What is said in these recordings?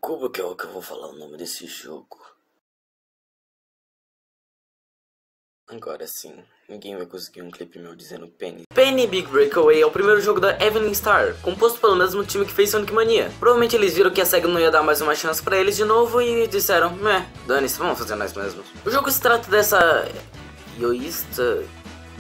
Como que é o que eu vou falar o nome desse jogo? Agora sim, ninguém vai conseguir um clipe meu dizendo Penny. Penny Big Breakaway é o primeiro jogo da Evening Star, composto pelo mesmo time que fez Sonic Mania. Provavelmente eles viram que a SEGA não ia dar mais uma chance pra eles de novo e disseram, dane-se, vamos fazer nós mesmos. O jogo se trata dessa... ioísta...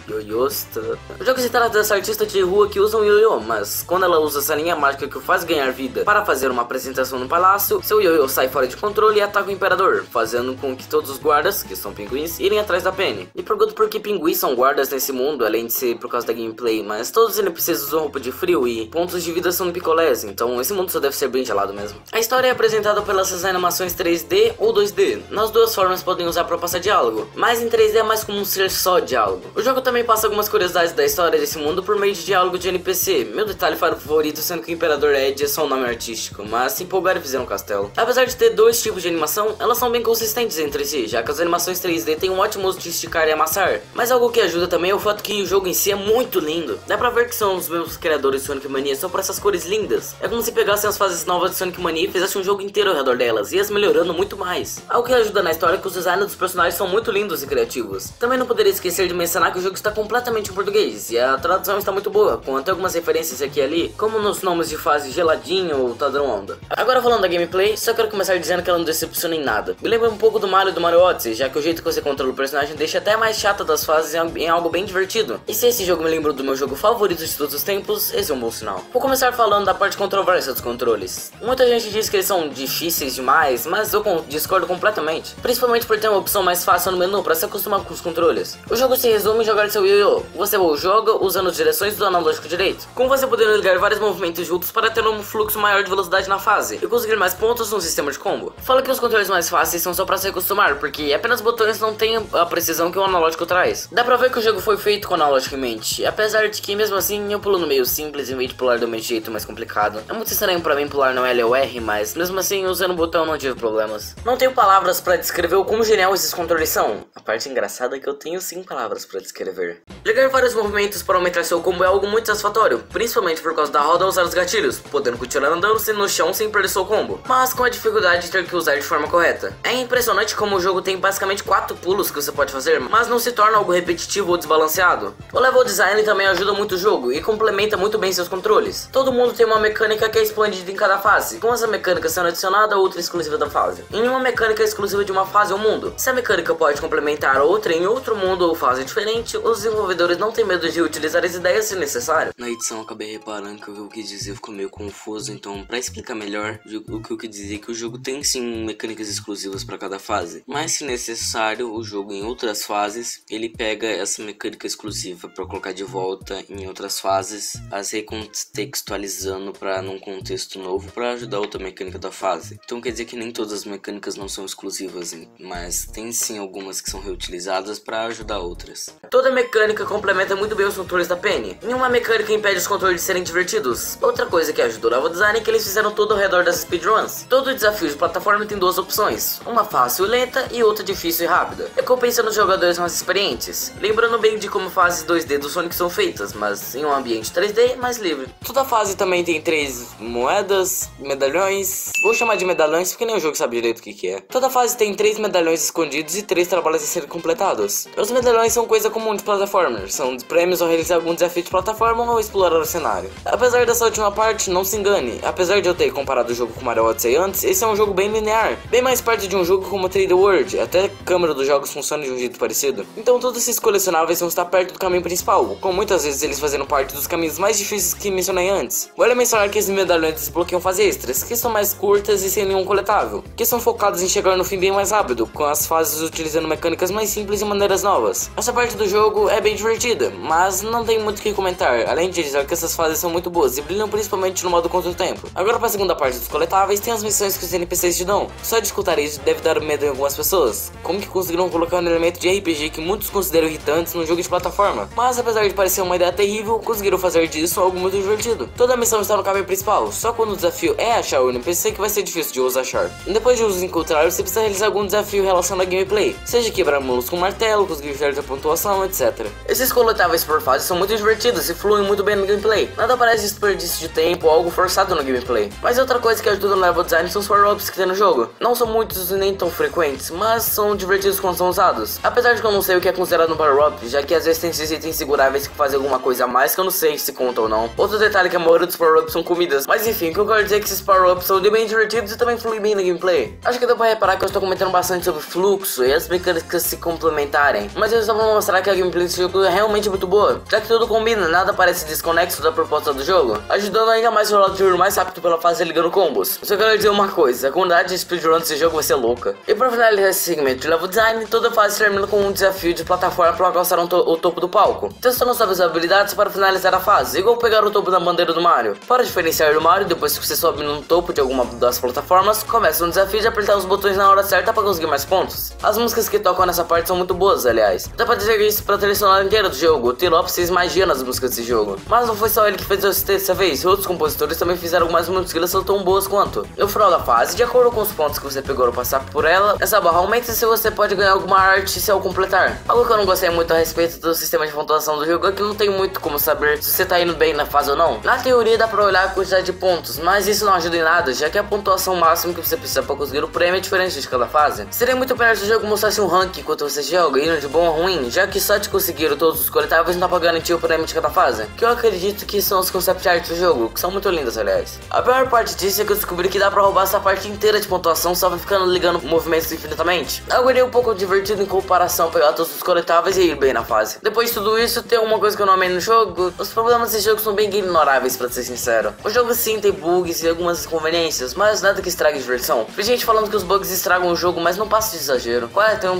O jogo se trata dessa artista de rua que usa um ioiô, mas quando ela usa essa linha mágica que o faz ganhar vida para fazer uma apresentação no palácio, seu ioiô sai fora de controle e ataca o imperador, fazendo com que todos os guardas, que são pinguins, irem atrás da Penny. E pergunto por que pinguins são guardas nesse mundo, além de ser por causa da gameplay, mas todos os NPCs usam roupa de frio e pontos de vida são picolés, então esse mundo só deve ser bem gelado mesmo. A história é apresentada pelas animações 3D ou 2D, nas duas formas podem usar para passar diálogo, mas em 3D é mais comum ser só diálogo. O jogo também passa algumas curiosidades da história desse mundo por meio de diálogo de NPC. Meu detalhe favorito sendo que o Imperador Ed é só um nome artístico, mas se empolgaram e fizeram um castelo. Apesar de ter dois tipos de animação, elas são bem consistentes entre si, já que as animações 3D têm um ótimo uso de esticar e amassar. Mas algo que ajuda também é o fato que o jogo em si é muito lindo. Dá pra ver que são os mesmos criadores de Sonic Mania só por essas cores lindas. É como se pegassem as fases novas de Sonic Mania e fizessem um jogo inteiro ao redor delas, e as melhorando muito mais. Algo que ajuda na história é que os designs dos personagens são muito lindos e criativos. Também não poderia esquecer de mencionar que o jogo está completamente em português, e a tradução está muito boa, com até algumas referências aqui e ali, como nos nomes de fase Geladinho ou Padrão Onda. Agora falando da gameplay, só quero começar dizendo que ela não decepciona em nada. Me lembra um pouco do Mario e do Mario Odyssey, já que o jeito que você controla o personagem deixa até mais chata das fases em algo bem divertido. E se esse jogo me lembrou do meu jogo favorito de todos os tempos, esse é um bom sinal. Vou começar falando da parte controversa dos controles. Muita gente diz que eles são difíceis demais, mas eu discordo completamente, principalmente por ter uma opção mais fácil no menu para se acostumar com os controles. O jogo se resume em jogar seu ioiô. Você joga usando as direções do analógico direito, com você podendo ligar vários movimentos juntos para ter um fluxo maior de velocidade na fase e conseguir mais pontos no sistema de combo. Fala que os controles mais fáceis são só para se acostumar, porque apenas botões não têm a precisão que o analógico traz. Dá pra ver que o jogo foi feito com analógico em mente, apesar de que mesmo assim eu pulo no meio simples em vez de pular do meu jeito mais complicado. É muito estranho pra mim pular no L ou R, mas mesmo assim usando o botão não tive problemas. Não tenho palavras pra descrever o quão genial esses controles são. A parte engraçada é que eu tenho sim palavras pra descrever. Ligar vários movimentos para aumentar seu combo é algo muito satisfatório, principalmente por causa da roda usar os gatilhos, podendo continuar andando no chão sem perder seu combo, mas com a dificuldade de ter que usar de forma correta. É impressionante como o jogo tem basicamente 4 pulos que você pode fazer, mas não se torna algo repetitivo ou desbalanceado. O level design também ajuda muito o jogo e complementa muito bem seus controles. Todo mundo tem uma mecânica que é expandida em cada fase, com essa mecânica sendo adicionada a outra exclusiva da fase. Em uma mecânica exclusiva de uma fase ou mundo, se a mecânica pode complementar outra em outro mundo ou fase diferente, os desenvolvedores não têm medo de utilizar as ideias se necessário. Na edição eu acabei reparando que o que eu quis dizer ficou meio confuso, então pra explicar melhor, o que eu quis dizer é que o jogo tem sim mecânicas exclusivas para cada fase, mas se necessário o jogo em outras fases, ele pega essa mecânica exclusiva para colocar de volta em outras fases, as recontextualizando para num contexto novo para ajudar outra mecânica da fase. Então quer dizer que nem todas as mecânicas não são exclusivas, mas tem sim algumas que são reutilizadas para ajudar outras. Toda mecânica complementa muito bem os controles da Penny. Nenhuma mecânica impede os controles de serem divertidos. Outra coisa que ajudou o level design é que eles fizeram tudo ao redor das speedruns. Todo desafio de plataforma tem duas opções, uma fácil e lenta e outra difícil e rápida, recompensando os jogadores mais experientes, lembrando bem de como fases 2D do Sonic são feitas, mas em um ambiente 3D mais livre. Toda fase também tem 3 moedas, medalhões, vou chamar de medalhões porque nem o jogo sabe direito o que é. Toda fase tem 3 medalhões escondidos e 3 trabalhos a serem completados. Os medalhões são coisa comum de plataformers, são prêmios ao realizar algum desafio de plataforma ou explorar o cenário. Apesar dessa última parte, não se engane, apesar de eu ter comparado o jogo com Mario Odyssey antes, esse é um jogo bem linear, bem mais perto de um jogo como 3D World, até a câmera dos jogos funciona de um jeito parecido. Então todos esses colecionáveis vão estar perto do caminho principal, com muitas vezes eles fazendo parte dos caminhos mais difíceis que mencionei antes. Vale mencionar que esses medalhões desbloqueiam fases extras, que são mais curtas e sem nenhum coletável, que são focados em chegar no fim bem mais rápido, com as fases utilizando mecânicas mais simples e maneiras novas. Essa parte do jogo é bem divertida, mas não tem muito o que comentar, além de dizer que essas fases são muito boas e brilham principalmente no modo contra o tempo. Agora para a segunda parte dos coletáveis, tem as missões que os NPCs te dão. Só de escutar isso deve dar medo em algumas pessoas. Como que conseguiram colocar um elemento de RPG que muitos consideram irritantes num jogo de plataforma? Mas apesar de parecer uma ideia terrível, conseguiram fazer disso algo muito divertido. Toda a missão está no caminho principal, só quando o desafio é achar o NPC que vai ser difícil de os achar. E depois de os encontrar, você precisa realizar algum desafio relacionado à gameplay, seja quebrar muros com martelo, conseguir certa pontuação, etc. etc. Esses coletáveis por fase são muito divertidos e fluem muito bem no gameplay. Nada parece desperdício de tempo ou algo forçado no gameplay. Mas outra coisa que ajuda no level design são os power-ups que tem no jogo. Não são muitos e nem tão frequentes, mas são divertidos quando são usados. Apesar de que eu não sei o que é considerado um power-up, já que às vezes tem esses itens seguráveis que fazem alguma coisa a mais que eu não sei se conta ou não. Outro detalhe é que a maioria dos power-ups são comidas. Mas enfim, o que eu quero dizer é que esses power-ups são bem divertidos e também fluem bem no gameplay. Acho que deu pra reparar que eu estou comentando bastante sobre fluxo e as mecânicas se complementarem. Mas eu só vou mostrar que a gameplay desse jogo é realmente muito boa, já que tudo combina, nada parece desconexo da proposta do jogo, ajudando ainda mais o relatório mais rápido pela fase ligando combos. Só quero dizer uma coisa, a comunidade de speedrun desse jogo vai ser louca. E pra finalizar esse segmento de level design, toda fase termina com um desafio de plataforma para alcançar o topo do palco, testando suas habilidades para finalizar a fase, igual pegar o topo da bandeira do Mario. Para diferenciar do Mario, depois que você sobe no topo de alguma das plataformas, começa um desafio de apertar os botões na hora certa para conseguir mais pontos. As músicas que tocam nessa parte são muito boas, aliás. Dá pra dizer isso pra trilha sonora inteira do jogo. O T-Lopes fez magia nas músicas desse jogo. Mas não foi só ele que fez isso dessa vez, outros compositores também fizeram algumas músicas que são tão boas quanto. No final da fase, de acordo com os pontos que você pegou ao passar por ela, essa barra aumenta se você pode ganhar alguma arte se ao completar. Algo que eu não gostei muito a respeito do sistema de pontuação do jogo é que não tem muito como saber se você tá indo bem na fase ou não. Na teoria dá pra olhar a quantidade de pontos, mas isso não ajuda em nada, já que a pontuação máxima que você precisa pra conseguir o prêmio é diferente de cada fase. Seria muito melhor se o jogo mostrasse um ranking enquanto você joga, indo de bom a ruim, já que só de conseguir todos os coletáveis não dá pra garantir o prêmio de cada fase, que eu acredito que são os concept art do jogo, que são muito lindas, aliás. A pior parte disso é que eu descobri que dá pra roubar essa parte inteira de pontuação só ficando ligando movimentos infinitamente. Algo iria um pouco divertido em comparação a pegar todos os coletáveis e ir bem na fase. Depois de tudo isso, tem uma coisa que eu não amei no jogo: os problemas desse jogo são bem ignoráveis, pra ser sincero. O jogo sim tem bugs e algumas inconveniências, mas nada que estrague a diversão. Tem gente falando que os bugs estragam o jogo, mas não passa de exagero. Tem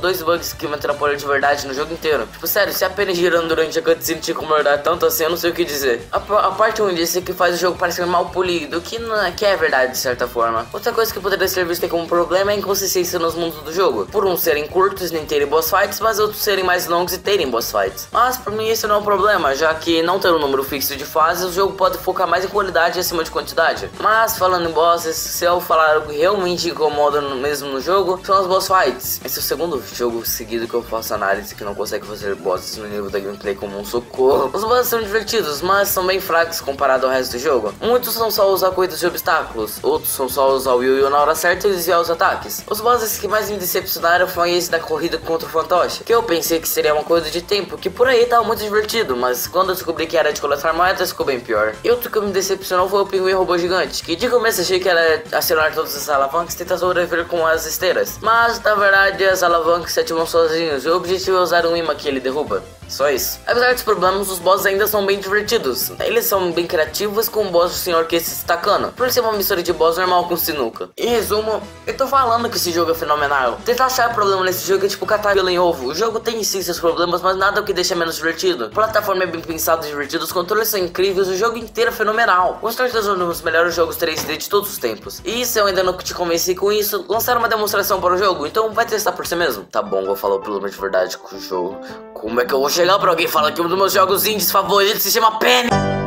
dois bugs que me atrapalham de verdade no jogo inteiro. Tipo, sério, se a pena girando durante a cutscene te incomodar tanto assim, eu não sei o que dizer. A parte ruim disso é que faz o jogo parecer mal polido, que é verdade de certa forma. Outra coisa que poderia ser vista como problema é a inconsistência nos mundos do jogo, por uns serem curtos e nem terem boss fights, mas outros serem mais longos e terem boss fights. Mas por mim isso não é um problema, já que não ter um número fixo de fases, o jogo pode focar mais em qualidade acima de quantidade. Mas falando em bosses, se eu falar algo que realmente incomoda mesmo no jogo, são os boss fights. Esse é o segundo jogo seguido que eu faço análise que não consegue fazer bosses no nível da gameplay como um socorro. Os bosses são divertidos, mas são bem fracos comparado ao resto do jogo. Muitos são só usar corridas de obstáculos, outros são só usar o Yu-Yu na hora certa e desviar os ataques. Os bosses que mais me decepcionaram foi esse da corrida contra o fantoche, que eu pensei que seria uma coisa de tempo, que por aí tava muito divertido, mas quando eu descobri que era de coletar moedas, ficou bem pior. E outro que me decepcionou foi o pinguim robô gigante, que de começo achei que era acionar todas as alavancas e tentar sobreviver com as esteiras, mas na verdade as alavancas se ativam sozinhos e o objetivo é usar um imã que ele derruba. Só isso. Apesar dos problemas, os bosses ainda são bem divertidos. Eles são bem criativos, com o boss do senhor que se destacando, por ser uma mistura de boss normal com sinuca. Em resumo, eu tô falando que esse jogo é fenomenal. Tentar achar problema nesse jogo é tipo catar pelo em ovo. O jogo tem sim seus problemas, mas nada o que deixa menos divertido. A plataforma é bem pensada e divertida, os controles são incríveis, o jogo inteiro é fenomenal. Com certeza um dos melhores jogos 3D de todos os tempos. E se eu ainda não te convenci com isso, lançaram uma demonstração para o jogo, então vai testar por si mesmo. Tá bom, vou falar o problema de verdade com o jogo. Como é que eu vou chegar pra alguém e falar que um dos meus jogos indies favoritos se chama Penny?